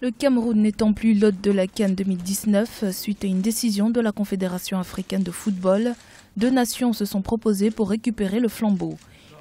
Le Cameroun n'étant plus l'hôte de la CAN 2019, suite à une décision de la Confédération africaine de football, 2 nations se sont proposées pour récupérer le flambeau.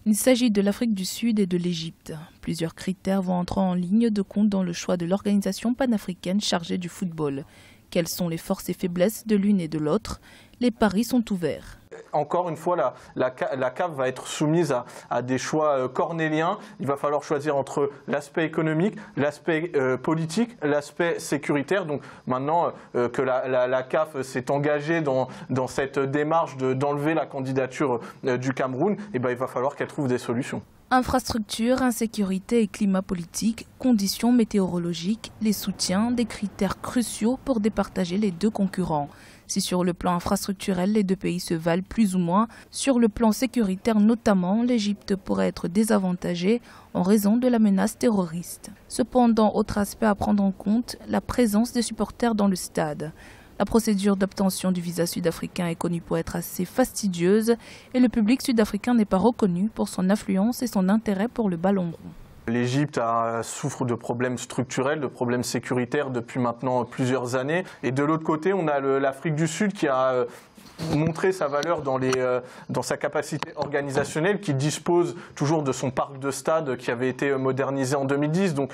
Il s'agit de l'Afrique du Sud et de l'Égypte. Plusieurs critères vont entrer en ligne de compte dans le choix de l'organisation panafricaine chargée du football. Quelles sont les forces et faiblesses de l'une et de l'autre? Les paris sont ouverts. Encore une fois, la CAF va être soumise à des choix cornéliens. Il va falloir choisir entre l'aspect économique, l'aspect politique, l'aspect sécuritaire. Donc maintenant que la CAF s'est engagée dans cette démarche d'enlever la candidature du Cameroun, il va falloir qu'elle trouve des solutions. Infrastructure, insécurité et climat politique, conditions météorologiques, les soutiens, des critères cruciaux pour départager les 2 concurrents. Si sur le plan infrastructurel, les 2 pays se valent plus ou moins, sur le plan sécuritaire notamment, l'Égypte pourrait être désavantagée en raison de la menace terroriste. Cependant, autre aspect à prendre en compte, la présence des supporters dans le stade. La procédure d'obtention du visa sud-africain est connue pour être assez fastidieuse et le public sud-africain n'est pas reconnu pour son influence et son intérêt pour le ballon rond. L'Égypte souffre de problèmes structurels, de problèmes sécuritaires depuis maintenant plusieurs années. Et de l'autre côté, on a l'Afrique du Sud qui a montré sa valeur dans sa capacité organisationnelle, qui dispose toujours de son parc de stade qui avait été modernisé en 2010. Donc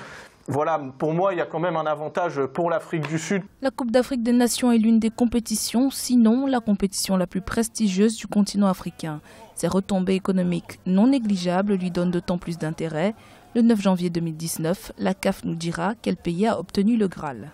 voilà, pour moi, il y a quand même un avantage pour l'Afrique du Sud. La Coupe d'Afrique des Nations est l'une des compétitions, sinon la compétition la plus prestigieuse du continent africain. Ses retombées économiques non négligeables lui donnent d'autant plus d'intérêt. Le 9 janvier 2019, la CAF nous dira quel pays a obtenu le Graal.